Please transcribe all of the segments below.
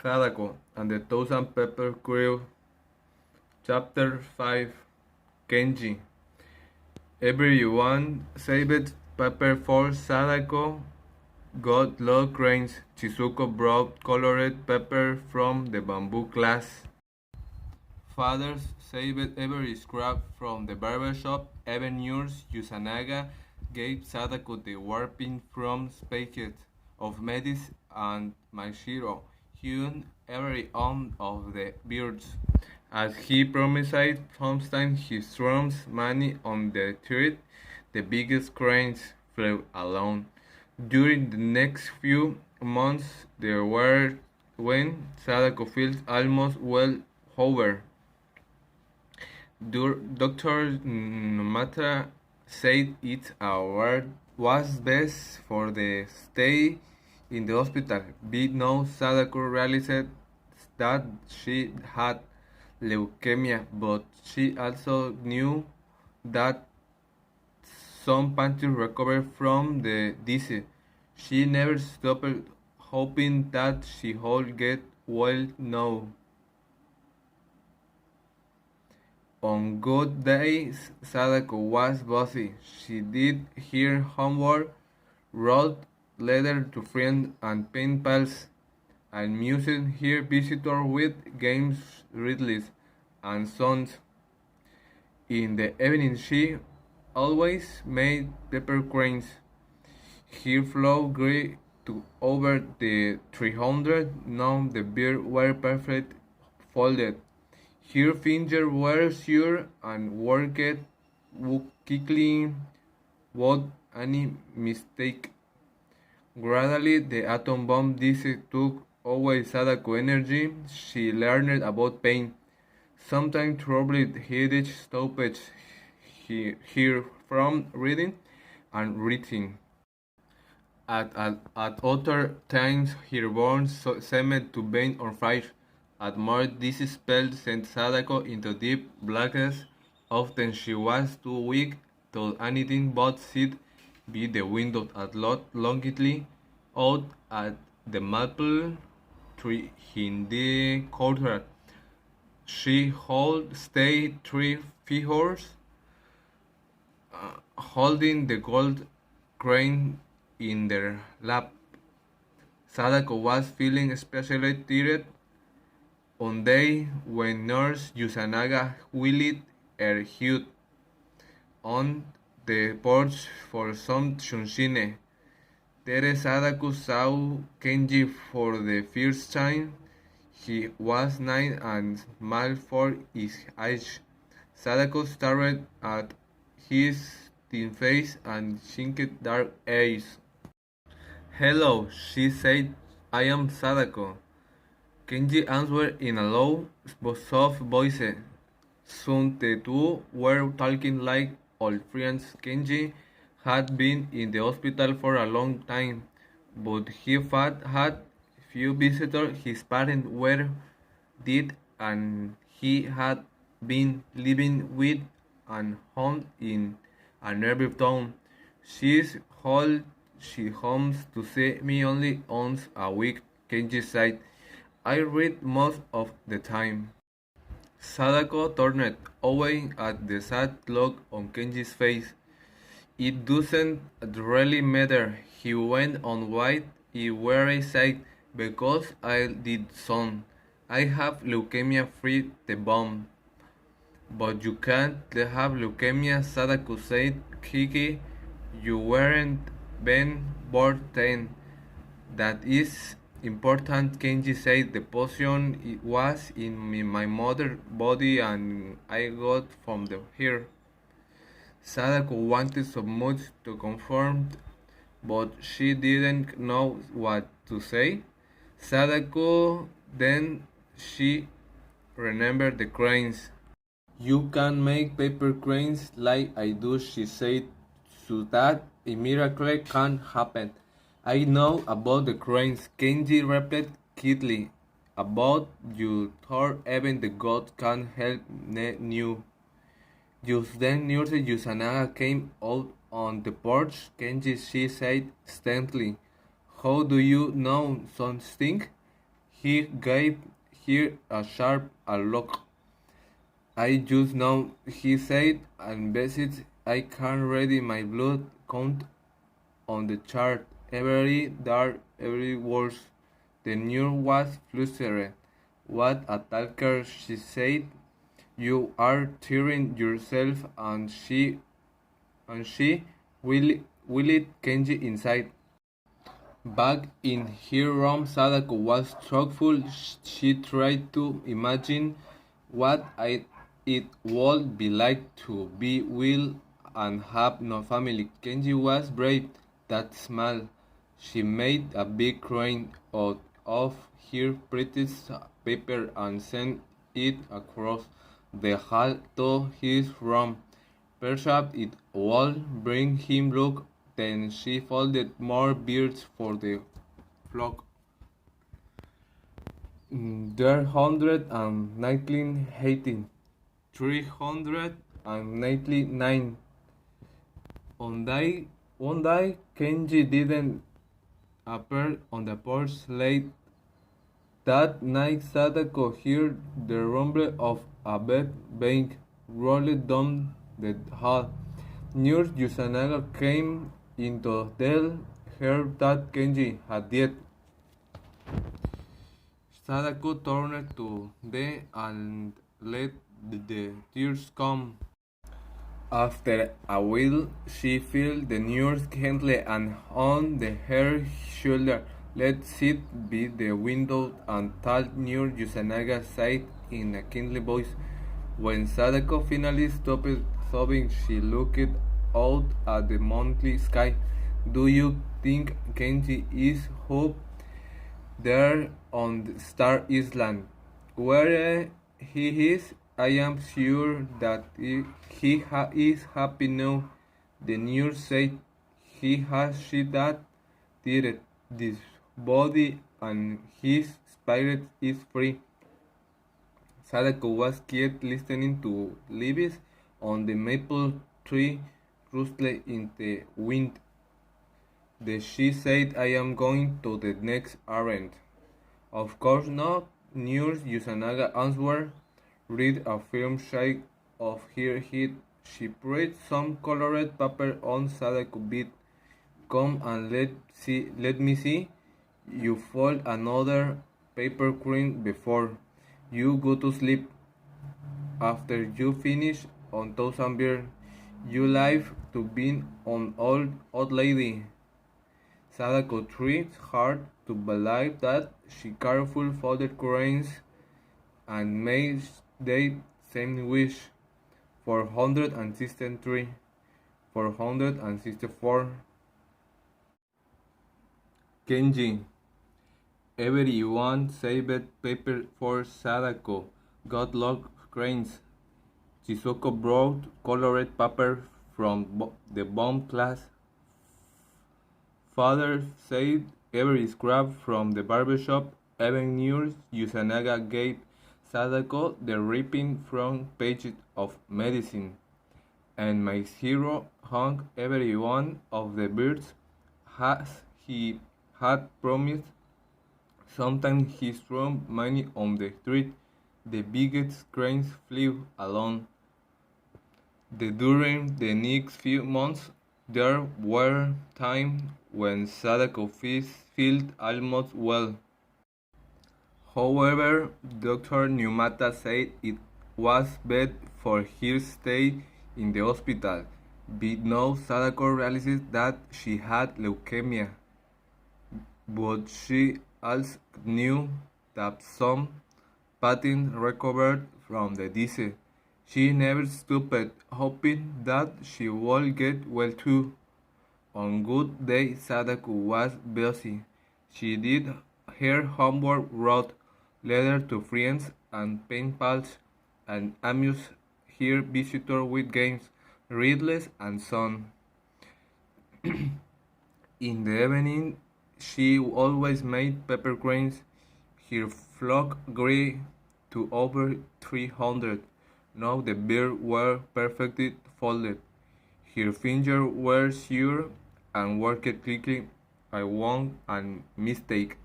Sadako and the Thousand Pepper Crew. Chapter 5. Kenji. Everyone saved pepper for Sadako. Got log grains. Chizuko brought colored pepper from the bamboo class. Fathers saved every scrap from the barber shop. Even yours, Yusanaga, gave Sadako the warping from packets of medicine and Mashiro hewn every ounce of the beards. As he promised, sometimes he throws money on the thread. The biggest cranes flew alone. During the next few months, there were when Sadako feels almost well over. Dr. Numatra said it was best for the stay in the hospital. But now Sadako realized that she had leukemia, but she also knew that some patients recover from the disease. She never stopped hoping that she would get well now. On good days, Sadako was bossy. She did her homework, wrote letters to friends and pen pals, amused her visitor with games, riddles, and songs. In the evening, she always made pepper cranes. Her flow grew to over the 300. Now the beer were perfect folded. Her fingers were sure and worked quickly without any mistake. Gradually, the atom bomb disease took away Sadako energy. She learned about pain. Sometimes troubled headache stopped her from reading and writing. At other times, her bones seemed to burn on fire. At more, this spell sent Sadako into deep blackness. Often she was too weak to anything but sit by the window and look longingly out at the maple tree in the courtyard. She would stay 3 hours, holding the gold crane in their lap. Sadako was feeling especially tired one day when Nurse Yusanaga wheeled her hut on the porch for some sunshine. Tere Sadako saw Kenji for the first time. He was 9 and small for his age. Sadako stared at his thin face and chinked dark eyes. "Hello," she said. "I am Sadako." Kenji answered in a low, soft voice. Soon the two were talking like old friends. Kenji had been in the hospital for a long time, but he had few visitors. His parents were dead, and he had been living with an aunt in a nearby town. She comes to see me only once a week, Kenji said. I read most of the time. Sadako turned away at the sad look on Kenji's face. It doesn't really matter, he went on. Why were I sick? Because I did son. I have leukemia free the bomb. But you can't have leukemia, Sadako said. Kiki, you weren't been born then. That is important, Kenji said. The potion was in my mother's body and I got from here. Sadako wanted so much to confirm, but she didn't know what to say. Sadako, then she remembered the cranes. You can make paper cranes like I do, she said, so that a miracle can happen. I know about the cranes, Kenji replied quickly. About you thought even the gods can help you. Just then Nurse Yusanaga came out on the porch. Kenji, she said sternly. How do you know something? He gave her a sharp look. I just know, he said, and besides, I can read my blood count on the chart. Every dart, every word. The nurse was flustered. What a talker, she said. You are tearing yourself, and she will it Kenji inside. Back in her room, Sadako was thoughtful. She tried to imagine what it would be like to be well and have no family. Kenji was brave. That smile. She made a big crane out of her prettiest paper and sent it across the hall to his room. Perhaps it would bring him luck. Then she folded more birds for the flock. There 119, 399. One day, Kenji didn't appear on the porch late. That night, Sadako heard the rumble of a bed being rolled down the hall. Nurse Yusanaga came in to tell her that Kenji had died. Sadako turned to the and let the tears come. After a while, she felt the nurse gently and on her shoulder. Let's it be the window and told Nurse Yusanaga said in a kindly voice. When Sadako finally stopped sobbing, she looked out at the moonlit sky. Do you think Kenji is up there on the Star Island? Where he is, I am sure that is happy now. The nurse said he has shed that did this body and his spirit is free. Sadako was kept listening to leaves on the maple tree rustle in the wind. She said, I am going to the next errand. Of course not, Nurse Yusanaga answered. Read a firm shake of her head. She spread some colored paper on Sadako's bed. Come and let me see. You fold another paper cream before you go to sleep. After you finish on thousand beer, you live to be an old lady. Sadako tried hard to believe that she carefully folded coins and made the same wish. 463, 464. Kenji. Everyone saved paper for Sadako. Good luck, cranes. Chisoko brought colored paper from the bomb class. Father said every scrap from the barbershop. Even Nurse Yusanaga gave Sadako the ripping front page of medicine. And my hero hung every one of the birds as he had promised. Sometimes he threw many on the street. The biggest cranes flew along. During the next few months, there were times when Sadako felt almost well. However, Dr. Numata said it was bad for her stay in the hospital. But now Sadako realized that she had leukemia. But she also knew that some patients recovered from the disease. She never stopped hoping that she would get well too. On good days, Sadako was busy. She did her homework, wrote letters to friends and pen pals, and amused her visitors with games, riddles, and so on. In the evening, she always made pepper grains. Her flock grew to over 300. Now the birds were perfectly folded. Her fingers were sure and worked quickly. I won a mistake.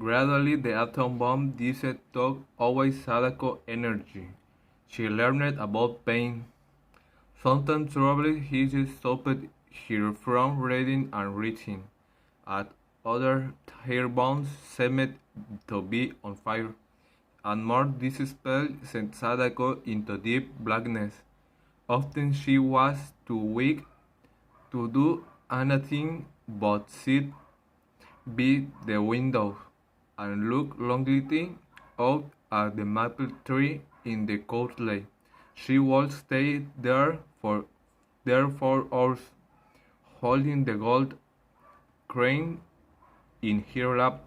Gradually, the atom bomb dissected took away Sadako's energy. She learned about pain. Sometimes trouble he stopped her from reading and writing. At other, her bones seemed to be on fire, and more this spell sent Sadako into deep blackness. Often she was too weak to do anything but sit by the window and look longingly out at the maple tree in the courtyard. She would stay there for hours, holding the gold crane in her lap.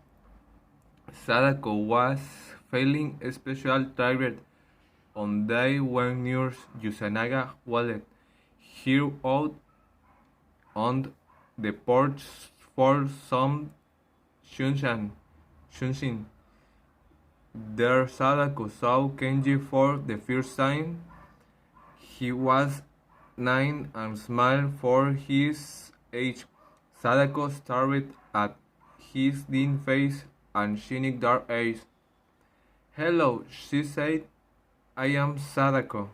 Sadako was feeling especially tired on day when Nurse Yusanaga walked her out on the porch for some sunshine. There Sadako saw Kenji for the first time. He was 9 and smiled for his age. Sadako stared at his thin face and shiny dark eyes. "Hello," she said. "I am Sadako."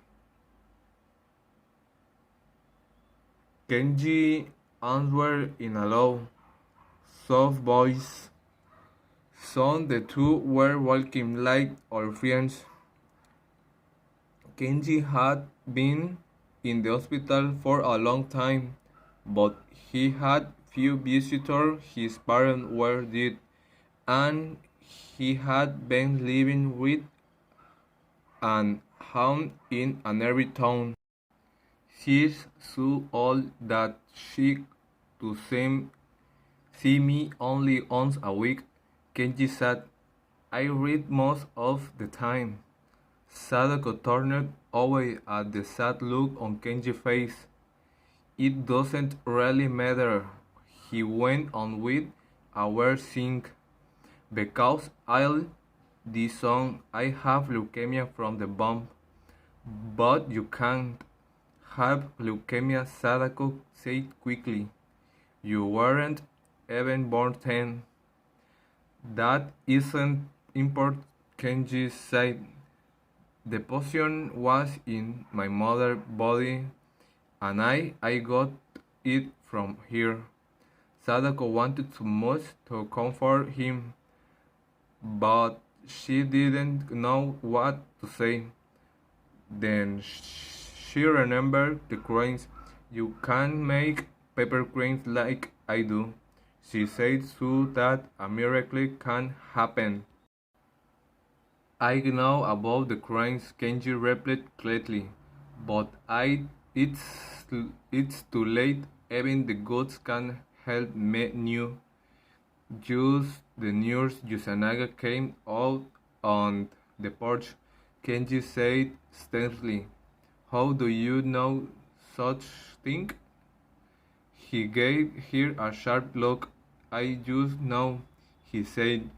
Kenji answered in a low, soft voice. Soon the two were walking like old friends. Kenji had been in the hospital for a long time, but he had few visitors. His parents were dead, and he had been living with an aunt in a nearby town. She's so old that she could see me only once a week, Kenji said. "I read most of the time." Sadako turned away at the sad look on Kenji's face. "It doesn't really matter," he went on with a weird sing. "Because this song, I have leukemia from the bomb." "But you can't have leukemia," Sadako said quickly. "You weren't even born then." "That isn't important," Kenji said. "The potion was in my mother's body, and I got it from here." Sadako wanted so much to comfort him, but she didn't know what to say. Then she remembered the cranes. "You can make paper cranes like I do," she said, "so that a miracle can happen." "I know about the cranes," Kenji replied quietly, "but it's too late. Even the gods can help me new." Just the nurse Yusanaga came out on the porch. Kenji said sternly, "How do you know such thing?" He gave her a sharp look. "I just know," he said,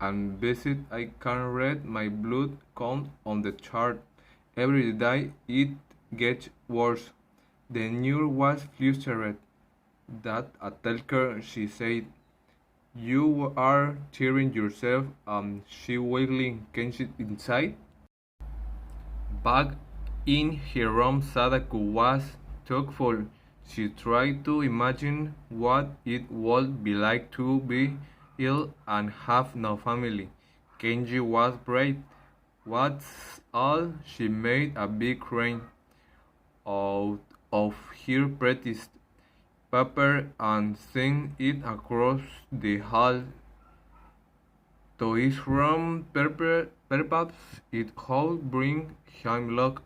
"and visit I can read my blood count on the chart. Every day it gets worse." The nurse was flustered. "That a talker," she said. "You are tearing yourself," she wiggling Kenji inside. Back in her room, Sadako was thoughtful. She tried to imagine what it would be like to be ill and have no family. Kenji was brave. What's all? She made a big ring out of her prettiest paper and sent it across the hall to his room. Perhaps it would bring him luck.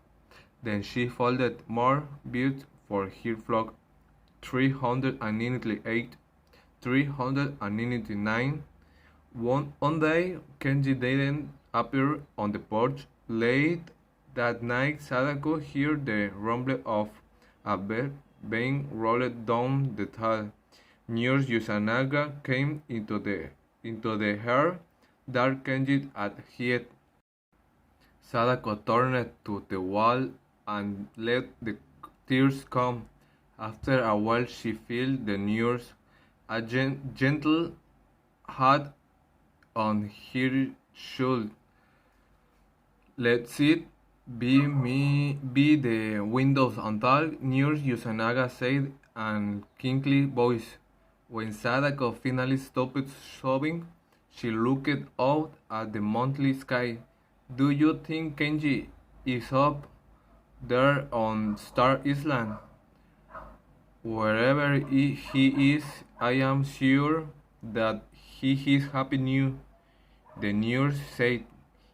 Then she folded more beads for her flock. 398, 399. One day, Kenji didn't appear on the porch. Late that night, Sadako heard the rumble of a bed being rolled down the hall. Nurse Yusanaga came into the hair, darkened at head. Sadako turned to the wall and let the tears come. After a while she felt the nurse, a gentle hand on her shoulder. Let it be the windows until Nurse Yusanaga said in kingly voice. When Sadako finally stopped sobbing, she looked out at the monthly sky. Do you think Kenji is up there on Star Island? Wherever he is, I am sure that he is happy new. The nurse said,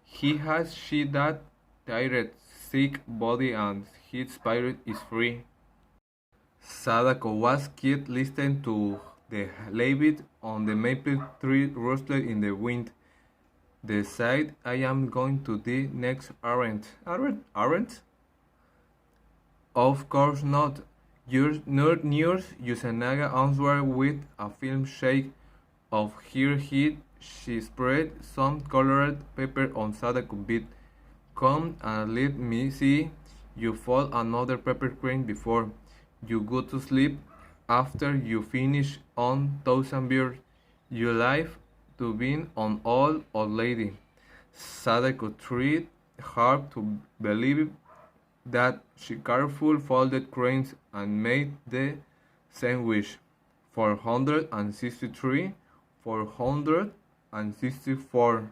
he has she that tired, sick body and his spirit is free. Sadako was kept listening to the leaves on the maple tree rustled in the wind. Decide I am going to the next aren't. Aren't? Of course not. Your nurse Yusanaga answered with a firm shake of her head. She spread some colored paper on Sadako's bed. Come and let me see you fold another paper crane before you go to sleep. After you finish on Thousand Beers, you live to be on old lady. Sadako tried hard to believe that she carefully folded cranes and made the sandwich. 463, 464.